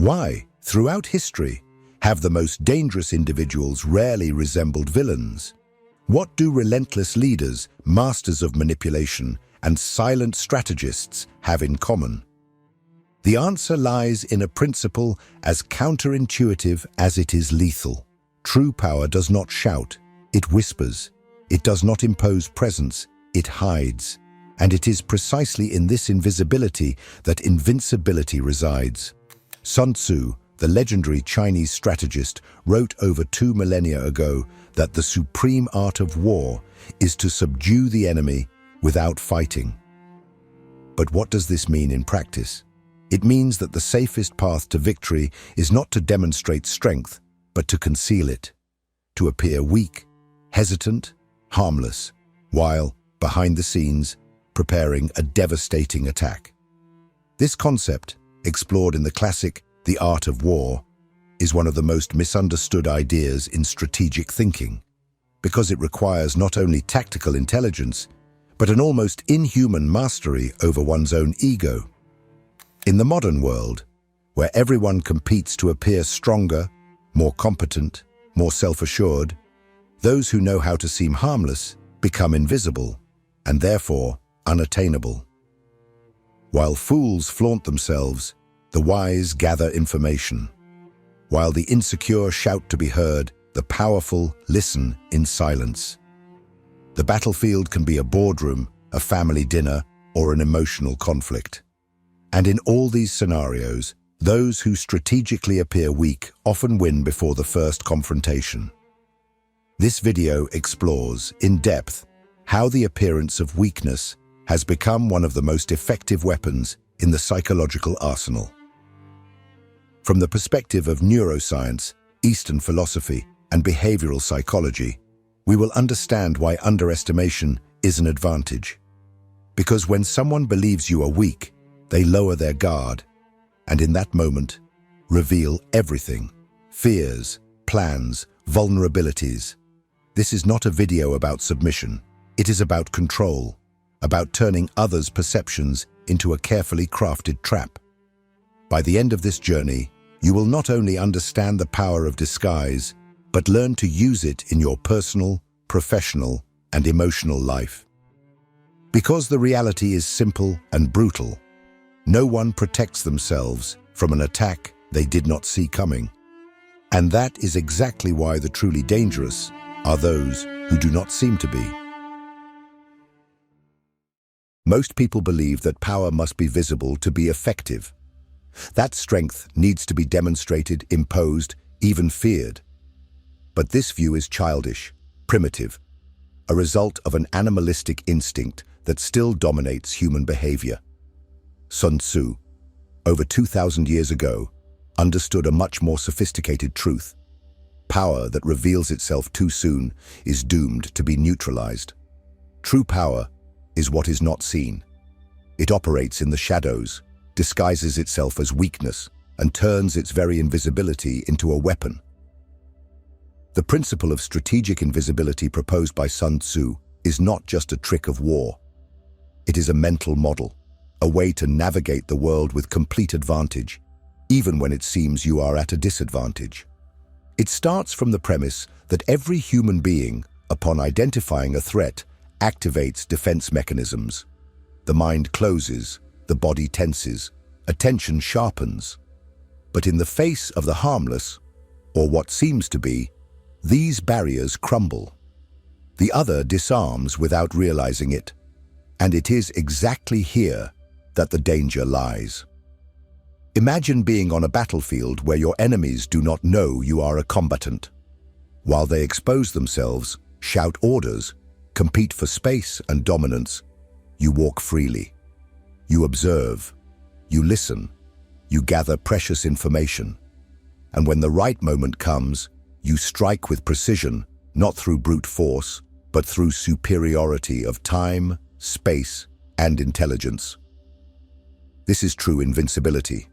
Why, throughout history, have the most dangerous individuals rarely resembled villains? What do relentless leaders, masters of manipulation, and silent strategists have in common? The answer lies in a principle as counterintuitive as it is lethal. True power does not shout, it whispers. It does not impose presence, it hides. And it is precisely in this invisibility that invincibility resides. Sun Tzu, the legendary Chinese strategist, wrote over 2 millennia ago that the supreme art of war is to subdue the enemy without fighting. But what does this mean in practice? It means that the safest path to victory is not to demonstrate strength, but to conceal it, to appear weak, hesitant, harmless, while, behind the scenes, preparing a devastating attack. This concept, explored in the classic The Art of War, is one of the most misunderstood ideas in strategic thinking, because it requires not only tactical intelligence, but an almost inhuman mastery over one's own ego. In the modern world, where everyone competes to appear stronger, more competent, more self-assured, those who know how to seem harmless become invisible, and therefore unattainable. While fools flaunt themselves, the wise gather information. While the insecure shout to be heard, the powerful listen in silence. The battlefield can be a boardroom, a family dinner, or an emotional conflict. And in all these scenarios, those who strategically appear weak often win before the first confrontation. This video explores, in depth, how the appearance of weakness has become one of the most effective weapons in the psychological arsenal. From the perspective of neuroscience, Eastern philosophy, and behavioral psychology, we will understand why underestimation is an advantage. Because when someone believes you are weak, they lower their guard, and in that moment, reveal everything: fears, plans, vulnerabilities. This is not a video about submission. It is about control, about turning others' perceptions into a carefully crafted trap. By the end of this journey, you will not only understand the power of disguise, but learn to use it in your personal, professional, and emotional life. Because the reality is simple and brutal, no one protects themselves from an attack they did not see coming. And that is exactly why the truly dangerous are those who do not seem to be. Most people believe that power must be visible to be effective. That strength needs to be demonstrated, imposed, even feared. But this view is childish, primitive, a result of an animalistic instinct that still dominates human behavior. Sun Tzu, over 2,000 years ago, understood a much more sophisticated truth. Power that reveals itself too soon is doomed to be neutralized. True power is what is not seen. It operates in the shadows, disguises itself as weakness, and turns its very invisibility into a weapon. The principle of strategic invisibility proposed by Sun Tzu is not just a trick of war. It is a mental model, a way to navigate the world with complete advantage, even when it seems you are at a disadvantage. It starts from the premise that every human being, upon identifying a threat, activates defense mechanisms. The mind closes, the body tenses, attention sharpens. But in the face of the harmless, or what seems to be, these barriers crumble. The other disarms without realizing it, and it is exactly here that the danger lies. Imagine being on a battlefield where your enemies do not know you are a combatant. While they expose themselves, shout orders, compete for space and dominance, you walk freely. You observe, you listen, you gather precious information. And when the right moment comes, you strike with precision, not through brute force, but through superiority of time, space, and intelligence. This is true invincibility,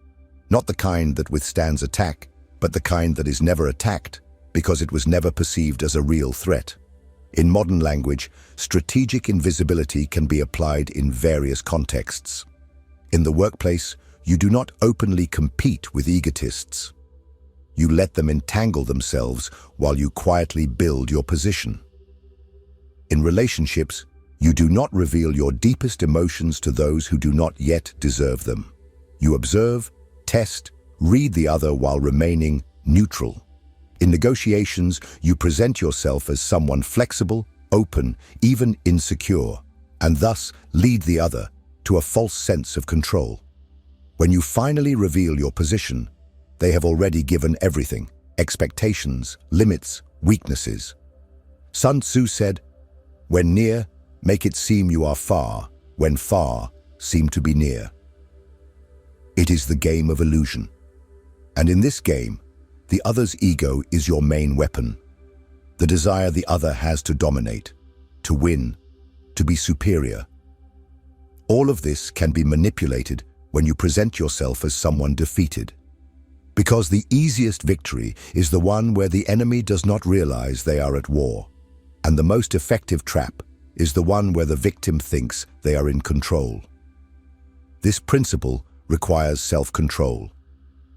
not the kind that withstands attack, but the kind that is never attacked because it was never perceived as a real threat. In modern language, strategic invisibility can be applied in various contexts. In the workplace, you do not openly compete with egotists. You let them entangle themselves while you quietly build your position. In relationships, you do not reveal your deepest emotions to those who do not yet deserve them. You observe, test, read the other while remaining neutral. In negotiations, you present yourself as someone flexible, open, even insecure, and thus lead the other to a false sense of control. When you finally reveal your position, they have already given everything: expectations, limits, weaknesses. Sun Tzu said, "When near, make it seem you are far; when far, seem to be near." It is the game of illusion. And in this game, the other's ego is your main weapon. The desire the other has to dominate, to win, to be superior. All of this can be manipulated when you present yourself as someone defeated. Because the easiest victory is the one where the enemy does not realize they are at war. And the most effective trap is the one where the victim thinks they are in control. This principle requires self-control.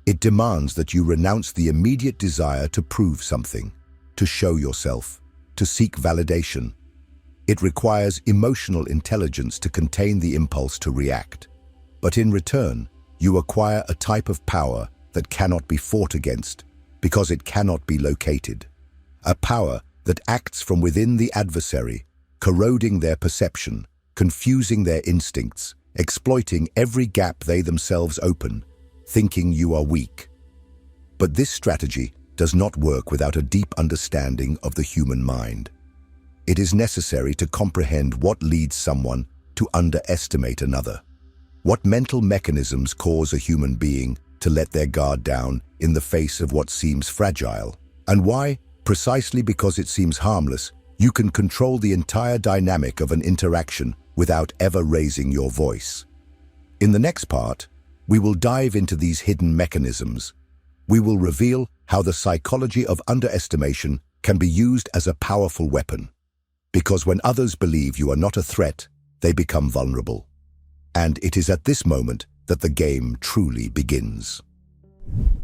It demands that you renounce the immediate desire to prove something, to show yourself, to seek validation. It requires emotional intelligence to contain the impulse to react. But in return, you acquire a type of power that cannot be fought against because it cannot be located. A power that acts from within the adversary, corroding their perception, confusing their instincts, exploiting every gap they themselves open, thinking you are weak. But this strategy does not work without a deep understanding of the human mind. It is necessary to comprehend what leads someone to underestimate another. What mental mechanisms cause a human being to let their guard down in the face of what seems fragile, and why, precisely because it seems harmless, you can control the entire dynamic of an interaction without ever raising your voice. In the next part, we will dive into these hidden mechanisms. We will reveal how the psychology of underestimation can be used as a powerful weapon. Because when others believe you are not a threat, they become vulnerable. And it is at this moment that the game truly begins.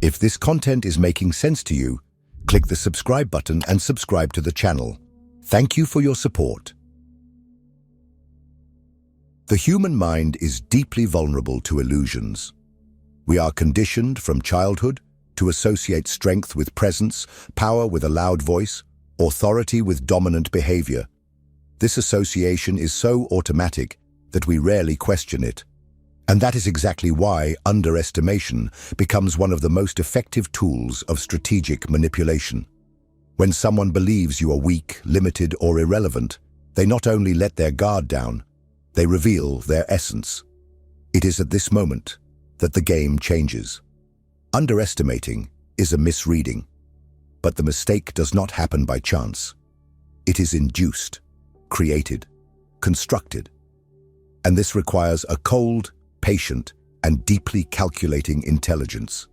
If this content is making sense to you, click the subscribe button and subscribe to the channel. Thank you for your support. The human mind is deeply vulnerable to illusions. We are conditioned from childhood to associate strength with presence, power with a loud voice, authority with dominant behavior. This association is so automatic that we rarely question it. And that is exactly why underestimation becomes one of the most effective tools of strategic manipulation. When someone believes you are weak, limited, or irrelevant, they not only let their guard down, they reveal their essence. It is at this moment that the game changes. Underestimating is a misreading, but the mistake does not happen by chance. It is induced, created, constructed. And this requires a cold, patient, and deeply calculating intelligence.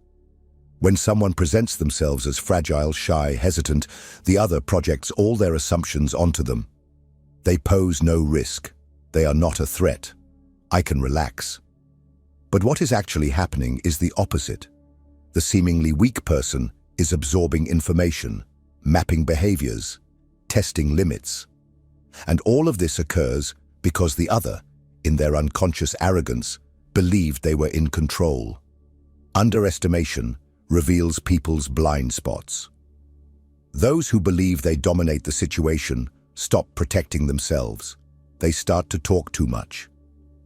When someone presents themselves as fragile, shy, hesitant, the other projects all their assumptions onto them. They pose no risk. They are not a threat. I can relax. But what is actually happening is the opposite. The seemingly weak person is absorbing information, mapping behaviors, testing limits. And all of this occurs because the other, in their unconscious arrogance, believed they were in control. Underestimation reveals people's blind spots. Those who believe they dominate the situation stop protecting themselves. They start to talk too much,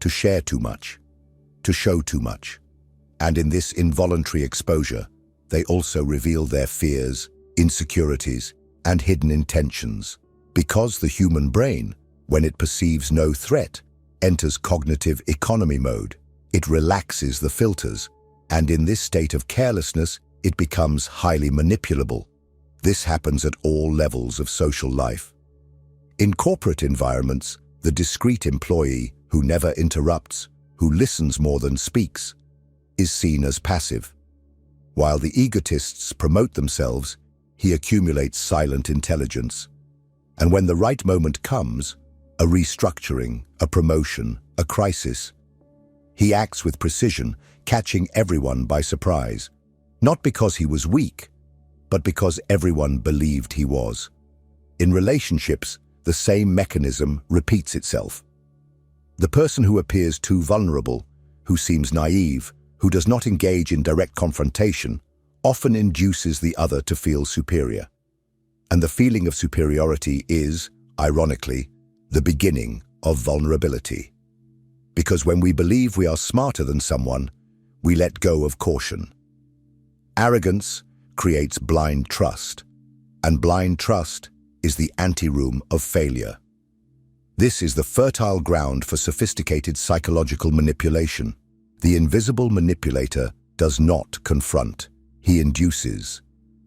to share too much, to show too much. And in this involuntary exposure, they also reveal their fears, insecurities, and hidden intentions. Because the human brain, when it perceives no threat, enters cognitive economy mode. It relaxes the filters, and in this state of carelessness, it becomes highly manipulable. This happens at all levels of social life. In corporate environments, the discreet employee who never interrupts, who listens more than speaks, is seen as passive. While the egotists promote themselves, he accumulates silent intelligence. And when the right moment comes, a restructuring, a promotion, a crisis, He acts with precision, catching everyone by surprise. Not because he was weak, but because everyone believed he was. In relationships, the same mechanism repeats itself. The person who appears too vulnerable, who seems naive, who does not engage in direct confrontation, often induces the other to feel superior. And the feeling of superiority is, ironically, the beginning of vulnerability. Because when we believe we are smarter than someone, we let go of caution. Arrogance creates blind trust, and blind trust is the anteroom of failure. This is the fertile ground for sophisticated psychological manipulation. The invisible manipulator does not confront, he induces.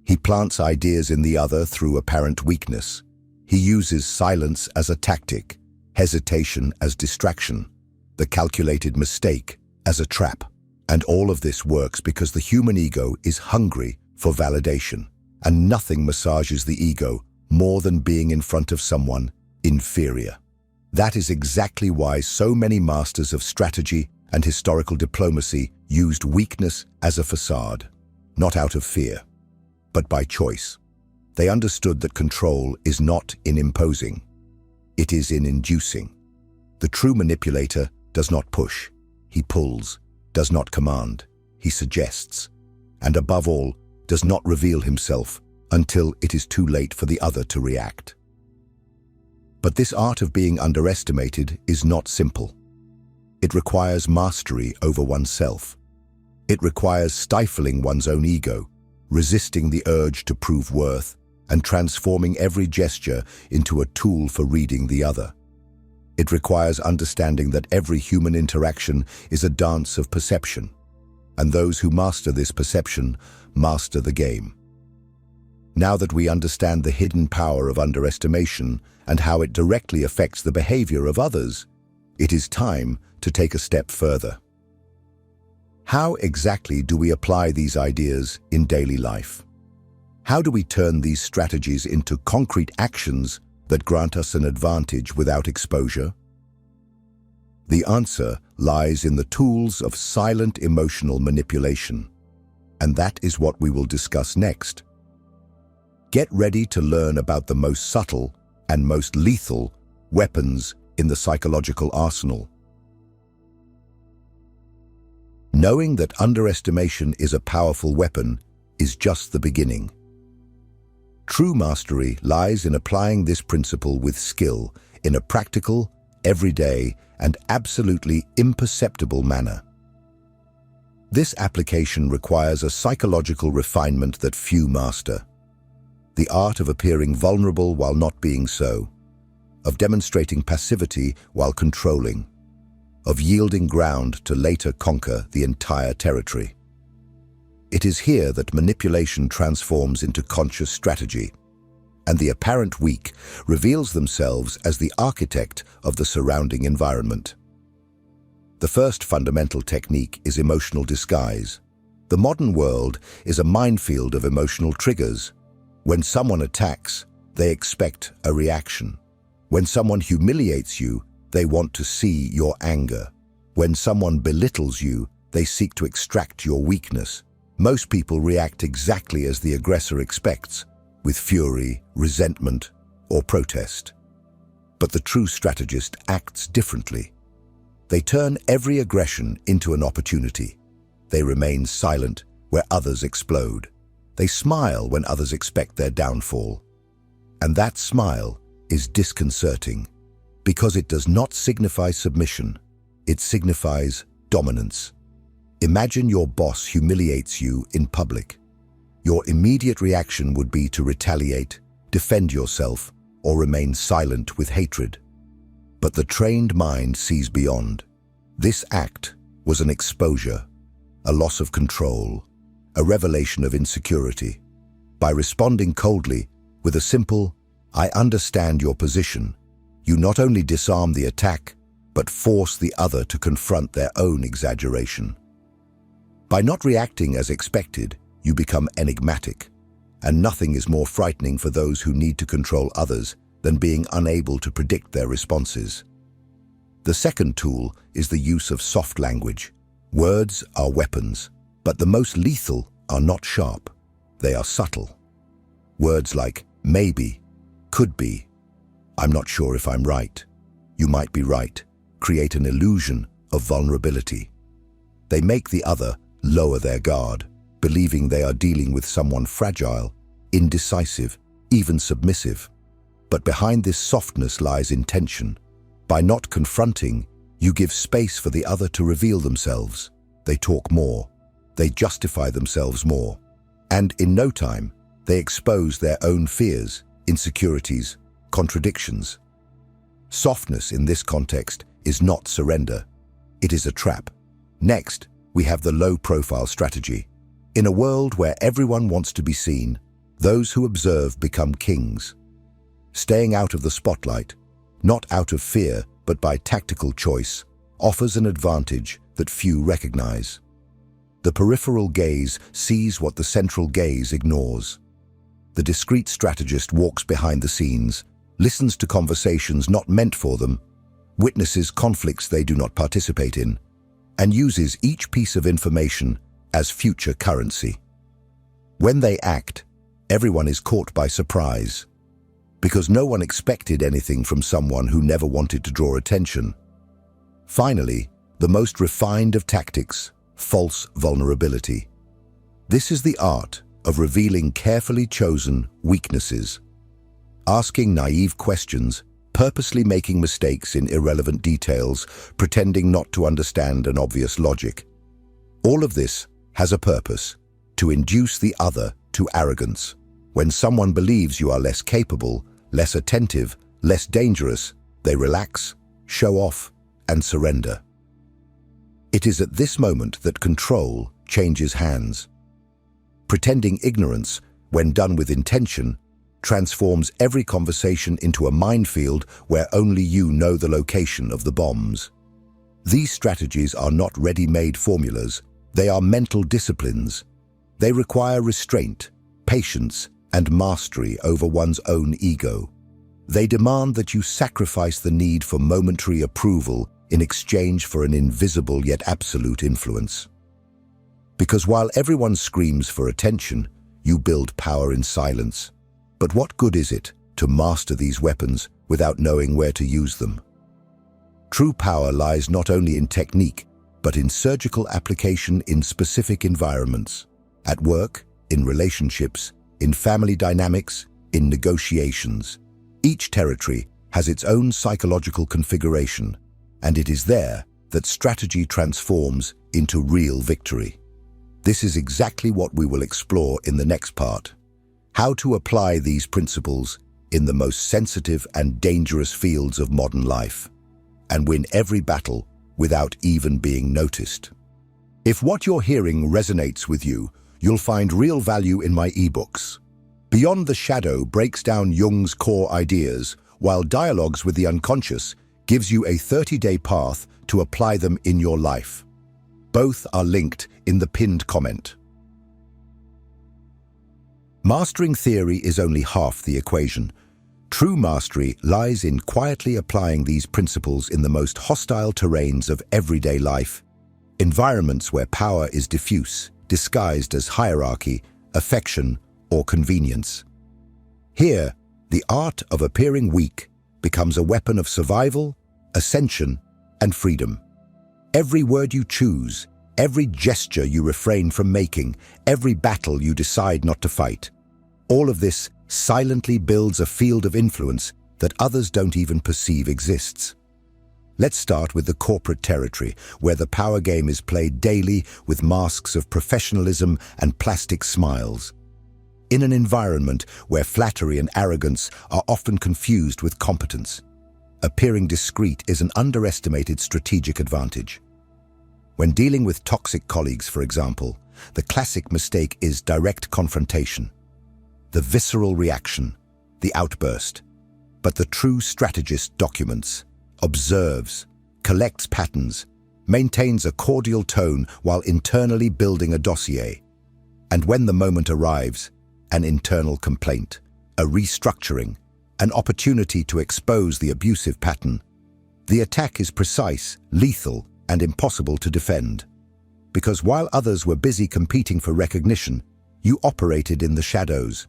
He plants ideas in the other through apparent weakness. He uses silence as a tactic, hesitation as distraction, the calculated mistake as a trap. And all of this works because the human ego is hungry for validation, and nothing massages the ego more than being in front of someone inferior. That is exactly why so many masters of strategy and historical diplomacy used weakness as a facade, not out of fear, but by choice. They understood that control is not in imposing, it is in inducing. The true manipulator does not push, he pulls, does not command, he suggests, and above all, does not reveal himself until it is too late for the other to react. But this art of being underestimated is not simple. It requires mastery over oneself. It requires stifling one's own ego, resisting the urge to prove worth, and transforming every gesture into a tool for reading the other. It requires understanding that every human interaction is a dance of perception, and those who master this perception master the game. Now that we understand the hidden power of underestimation and how it directly affects the behavior of others, it is time to take a step further. How exactly do we apply these ideas in daily life? How do we turn these strategies into concrete actions that grant us an advantage without exposure? The answer lies in the tools of silent emotional manipulation, and that is what we will discuss next. Get ready to learn about the most subtle and most lethal weapons in the psychological arsenal. Knowing that underestimation is a powerful weapon is just the beginning. True mastery lies in applying this principle with skill in a practical, everyday, and absolutely imperceptible manner. This application requires a psychological refinement that few master. The art of appearing vulnerable while not being so, of demonstrating passivity while controlling, of yielding ground to later conquer the entire territory. It is here that manipulation transforms into conscious strategy, and the apparent weak reveals themselves as the architect of the surrounding environment. The first fundamental technique is emotional disguise. The modern world is a minefield of emotional triggers. When someone attacks, they expect a reaction. When someone humiliates you, they want to see your anger. When someone belittles you, they seek to extract your weakness. Most people react exactly as the aggressor expects, with fury, resentment, or protest. But the true strategist acts differently. They turn every aggression into an opportunity. They remain silent where others explode. They smile when others expect their downfall. And that smile is disconcerting because it does not signify submission. It signifies dominance. Imagine your boss humiliates you in public. Your immediate reaction would be to retaliate, defend yourself, or remain silent with hatred. But the trained mind sees beyond. This act was an exposure, a loss of control, a revelation of insecurity. By responding coldly, with a simple, "I understand your position," you not only disarm the attack, but force the other to confront their own exaggeration. By not reacting as expected, you become enigmatic, and nothing is more frightening for those who need to control others than being unable to predict their responses. The second tool is the use of soft language. Words are weapons, but the most lethal are not sharp. They are subtle. Words like maybe, could be, I'm not sure if I'm right, you might be right, create an illusion of vulnerability. They make the other lower their guard, believing they are dealing with someone fragile, indecisive, even submissive. But behind this softness lies intention. By not confronting, you give space for the other to reveal themselves. They talk more. They justify themselves more. And in no time, they expose their own fears, insecurities, contradictions. Softness in this context is not surrender. It is a trap. Next, we have the low-profile strategy. In a world where everyone wants to be seen, those who observe become kings. Staying out of the spotlight, not out of fear but by tactical choice, offers an advantage that few recognize. The peripheral gaze sees what the central gaze ignores. The discreet strategist walks behind the scenes, listens to conversations not meant for them, witnesses conflicts they do not participate in, and uses each piece of information as future currency. When they act, everyone is caught by surprise, because no one expected anything from someone who never wanted to draw attention. Finally, the most refined of tactics, false vulnerability. This is the art of revealing carefully chosen weaknesses, asking naive questions, purposely making mistakes in irrelevant details, pretending not to understand an obvious logic. All of this has a purpose: to induce the other to arrogance. When someone believes you are less capable, less attentive, less dangerous, they relax, show off, and surrender. It is at this moment that control changes hands. Pretending ignorance, when done with intention, transforms every conversation into a minefield where only you know the location of the bombs. These strategies are not ready-made formulas. They are mental disciplines. They require restraint, patience, and mastery over one's own ego. They demand that you sacrifice the need for momentary approval in exchange for an invisible yet absolute influence. Because while everyone screams for attention, you build power in silence. But what good is it to master these weapons without knowing where to use them? True power lies not only in technique, but in surgical application in specific environments. At work, in relationships, in family dynamics, in negotiations. Each territory has its own psychological configuration, and it is there that strategy transforms into real victory. This is exactly what we will explore in the next part: how to apply these principles in the most sensitive and dangerous fields of modern life, and win every battle without even being noticed. If what you're hearing resonates with you, you'll find real value in my ebooks. Beyond the Shadow breaks down Jung's core ideas, while Dialogues with the Unconscious gives you a 30-day path to apply them in your life. Both are linked in the pinned comment. Mastering theory is only half the equation. True mastery lies in quietly applying these principles in the most hostile terrains of everyday life, environments where power is diffuse, disguised as hierarchy, affection, or convenience. Here, the art of appearing weak becomes a weapon of survival, ascension, and freedom. Every word you choose, every gesture you refrain from making, every battle you decide not to fight, all of this silently builds a field of influence that others don't even perceive exists. Let's start with the corporate territory, where the power game is played daily with masks of professionalism and plastic smiles. In an environment where flattery and arrogance are often confused with competence, appearing discreet is an underestimated strategic advantage. When dealing with toxic colleagues, for example, the classic mistake is direct confrontation. The visceral reaction, the outburst. But the true strategist documents, observes, collects patterns, maintains a cordial tone while internally building a dossier. And when the moment arrives, an internal complaint, a restructuring, an opportunity to expose the abusive pattern, The attack is precise, lethal, and impossible to defend. Because while others were busy competing for recognition, you operated in the shadows.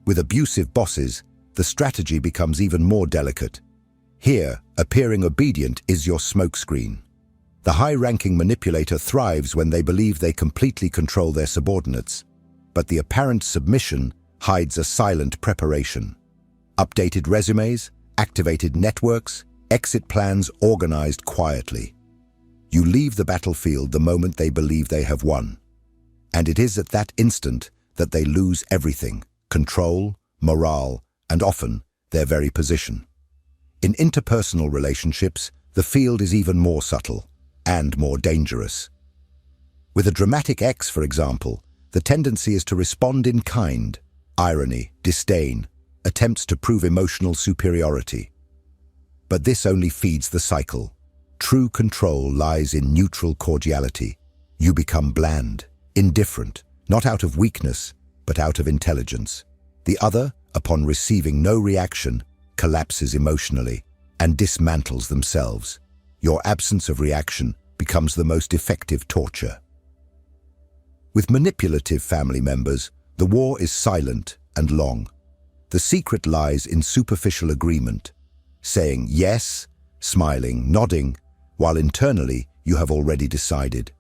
With abusive bosses, the strategy becomes even more delicate. Here, appearing obedient is your smokescreen. The high-ranking manipulator thrives when they believe they completely control their subordinates, but the apparent submission hides a silent preparation. Updated resumes, activated networks, exit plans organized quietly. You leave the battlefield the moment they believe they have won. And it is at that instant that they lose everything: control, morale, and often their very position. In interpersonal relationships, the field is even more subtle and more dangerous. With a dramatic X, for example, the tendency is to respond in kind: irony, disdain, attempts to prove emotional superiority. But this only feeds the cycle. True control lies in neutral cordiality. You become bland, indifferent, not out of weakness, but out of intelligence. The other, upon receiving no reaction, collapses emotionally and dismantles themselves. Your absence of reaction becomes the most effective torture. With manipulative family members, the war is silent and long. The secret lies in superficial agreement, saying yes, smiling, nodding, while internally you have already decided.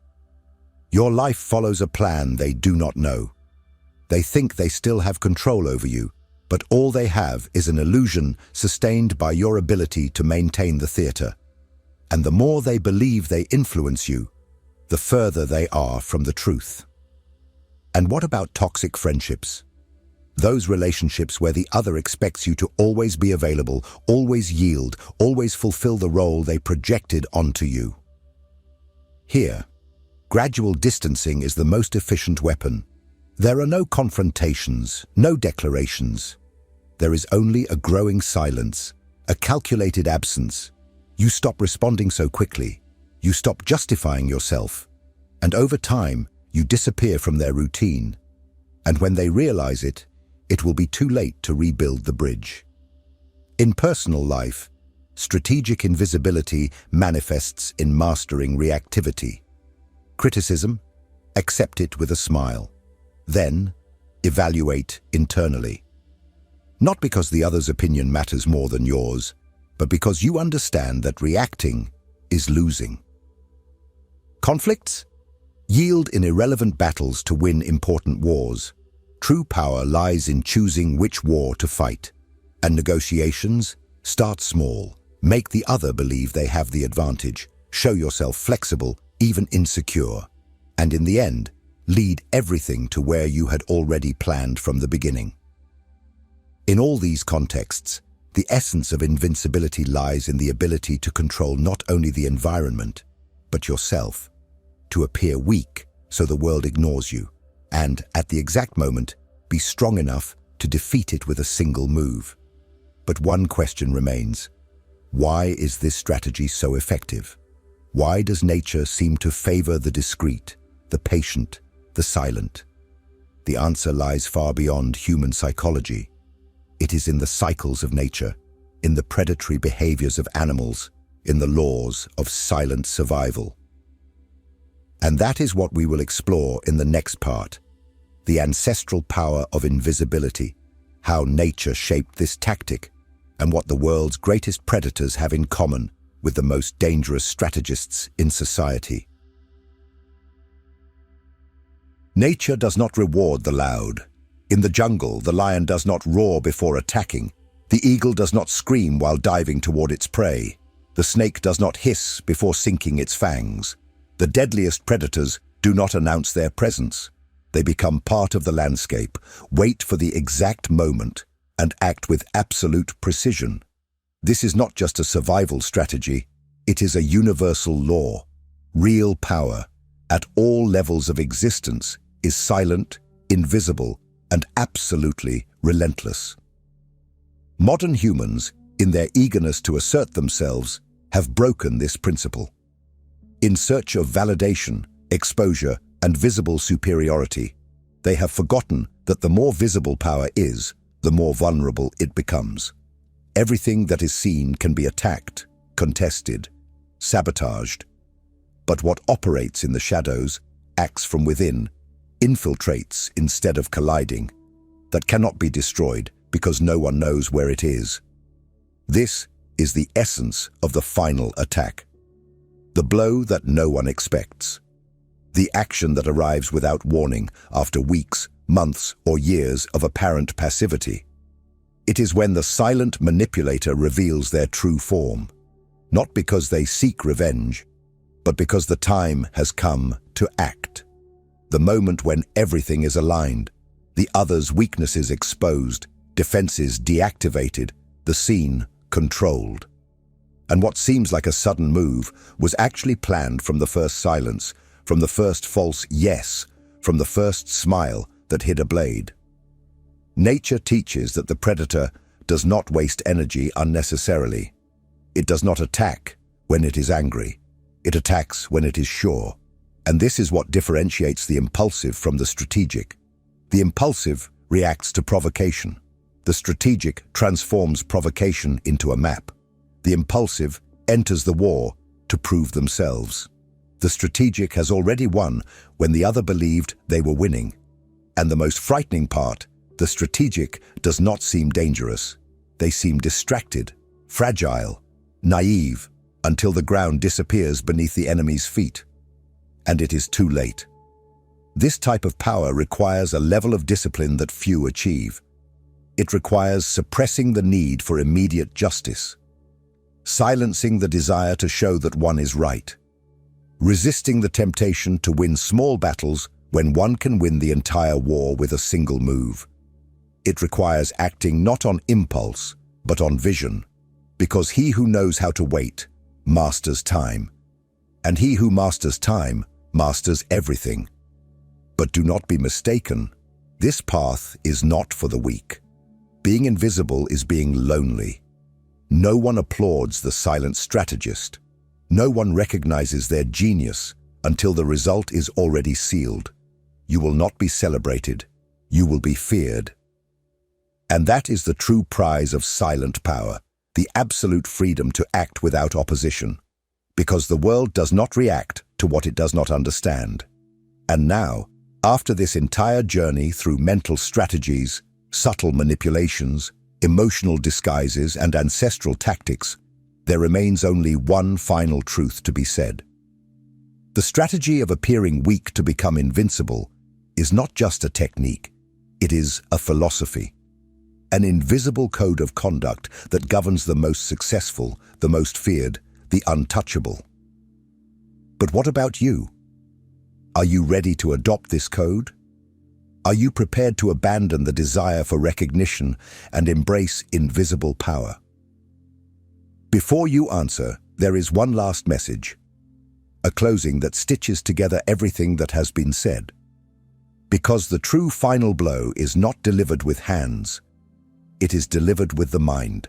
Your life follows a plan they do not know. They think they still have control over you, but all they have is an illusion sustained by your ability to maintain the theater. And the more they believe they influence you, the further they are from the truth. And what about toxic friendships? Those relationships where the other expects you to always be available, always yield, always fulfill the role they projected onto you. Here, gradual distancing is the most efficient weapon. There are no confrontations, no declarations. There is only a growing silence, a calculated absence. You stop responding so quickly. You stop justifying yourself. And over time, you disappear from their routine. And when they realize it, it will be too late to rebuild the bridge. In personal life, strategic invisibility manifests in mastering reactivity. Criticism, accept it with a smile. Then, evaluate internally. Not because the other's opinion matters more than yours, but because you understand that reacting is losing. Conflicts? Yield in irrelevant battles to win important wars. True power lies in choosing which war to fight. And negotiations? Start small. Make the other believe they have the advantage. Show yourself flexible, even insecure. And in the end, lead everything to where you had already planned from the beginning. In all these contexts, the essence of invincibility lies in the ability to control not only the environment, but yourself. To appear weak so the world ignores you, and, at the exact moment, be strong enough to defeat it with a single move. But one question remains. Why is this strategy so effective? Why does nature seem to favor the discreet, the patient, the silent? The answer lies far beyond human psychology. It is in the cycles of nature, in the predatory behaviors of animals, in the laws of silent survival. And that is what we will explore in the next part. The ancestral power of invisibility, how nature shaped this tactic, and what the world's greatest predators have in common with the most dangerous strategists in society. Nature does not reward the loud. In the jungle, the lion does not roar before attacking. The eagle does not scream while diving toward its prey. The snake does not hiss before sinking its fangs. The deadliest predators do not announce their presence. They become part of the landscape, wait for the exact moment, and act with absolute precision. This is not just a survival strategy, it is a universal law. Real power, at all levels of existence, is silent, invisible, and absolutely relentless. Modern humans, in their eagerness to assert themselves, have broken this principle. In search of validation, exposure, and visible superiority, they have forgotten that the more visible power is, the more vulnerable it becomes. Everything that is seen can be attacked, contested, sabotaged. But what operates in the shadows, acts from within, infiltrates instead of colliding, that cannot be destroyed because no one knows where it is. This is the essence of the final attack. The blow that no one expects. The action that arrives without warning after weeks, months, or years of apparent passivity. It is when the silent manipulator reveals their true form, not because they seek revenge, but because the time has come to act. The moment when everything is aligned, the other's weaknesses exposed, defenses deactivated, the scene controlled. And what seems like a sudden move was actually planned from the first silence, from the first false yes, from the first smile that hid a blade. Nature teaches that the predator does not waste energy unnecessarily. It does not attack when it is angry. It attacks when it is sure. And this is what differentiates the impulsive from the strategic. The impulsive reacts to provocation. The strategic transforms provocation into a map. The impulsive enters the war to prove themselves. The strategic has already won when the other believed they were winning. And the most frightening part, the strategic does not seem dangerous. They seem distracted, fragile, naive, until the ground disappears beneath the enemy's feet. And it is too late. This type of power requires a level of discipline that few achieve. It requires suppressing the need for immediate justice, silencing the desire to show that one is right, resisting the temptation to win small battles when one can win the entire war with a single move. It requires acting not on impulse, but on vision, because he who knows how to wait masters time, and he who masters time masters everything. But do not be mistaken, this path is not for the weak. Being invisible is being lonely. No one applauds the silent strategist. No one recognizes their genius until the result is already sealed. You will not be celebrated. You will be feared. And that is the true prize of silent power, the absolute freedom to act without opposition, because the world does not react to what it does not understand. And now, after this entire journey through mental strategies, subtle manipulations, emotional disguises, and ancestral tactics, there remains only one final truth to be said. The strategy of appearing weak to become invincible is not just a technique, it is a philosophy. An invisible code of conduct that governs the most successful, the most feared, the untouchable. But what about you? Are you ready to adopt this code? Are you prepared to abandon the desire for recognition and embrace invisible power? Before you answer, there is one last message, a closing that stitches together everything that has been said. Because the true final blow is not delivered with hands, it is delivered with the mind.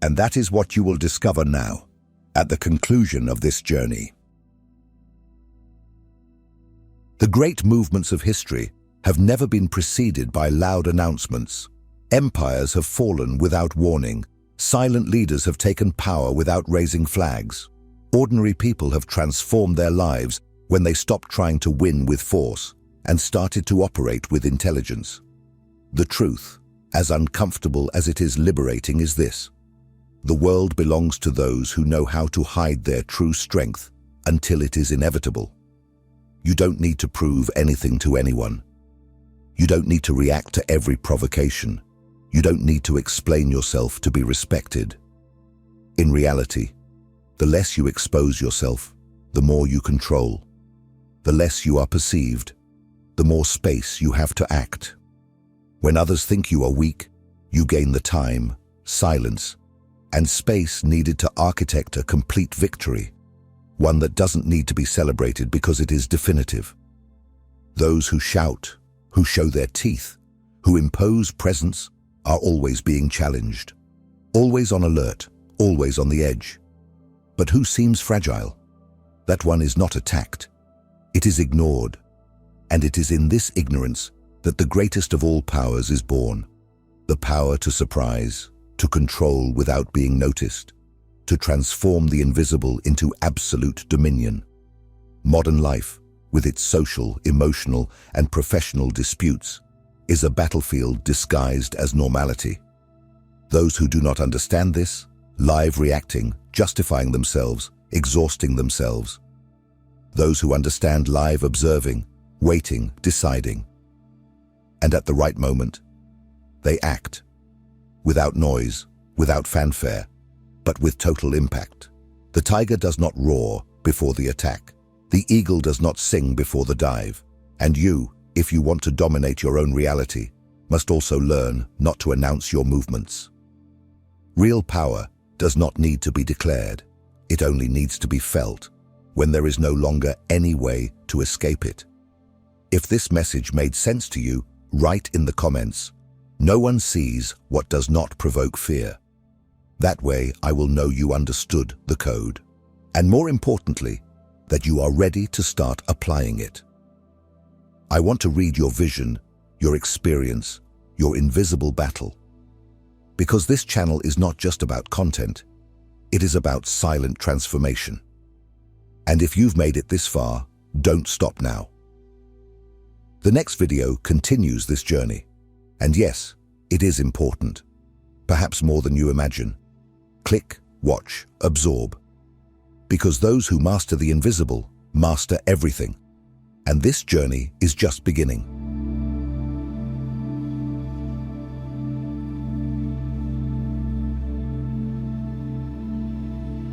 And that is what you will discover now, at the conclusion of this journey. The great movements of history have never been preceded by loud announcements. Empires have fallen without warning. Silent leaders have taken power without raising flags. Ordinary people have transformed their lives when they stopped trying to win with force and started to operate with intelligence. The truth, as uncomfortable as it is liberating, is this: the world belongs to those who know how to hide their true strength until it is inevitable. You don't need to prove anything to anyone. You don't need to react to every provocation. You don't need to explain yourself to be respected. In reality, the less you expose yourself, the more you control. The less you are perceived, the more space you have to act. When others think you are weak, you gain the time, silence, and space needed to architect a complete victory, one that doesn't need to be celebrated because it is definitive. Those who shout, who show their teeth, who impose presence, are always being challenged, always on alert, always on the edge. But who seems fragile? That one is not attacked. It is ignored. And it is in this ignorance that the greatest of all powers is born. The power to surprise, to control without being noticed, to transform the invisible into absolute dominion. Modern life, with its social, emotional, and professional disputes, is a battlefield disguised as normality. Those who do not understand this, live reacting, justifying themselves, exhausting themselves. Those who understand live observing, waiting, deciding. And at the right moment, they act. Without noise, without fanfare, but with total impact. The tiger does not roar before the attack. The eagle does not sing before the dive. And you, if you want to dominate your own reality, must also learn not to announce your movements. Real power does not need to be declared. It only needs to be felt when there is no longer any way to escape it. If this message made sense to you, write in the comments, "No one sees what does not provoke fear." That way I will know you understood the code. And more importantly, that you are ready to start applying it. I want to read your vision, your experience, your invisible battle. Because this channel is not just about content, it is about silent transformation. And if you've made it this far, don't stop now. The next video continues this journey. And yes, it is important, perhaps more than you imagine. Click, watch, absorb. Because those who master the invisible master everything. And this journey is just beginning.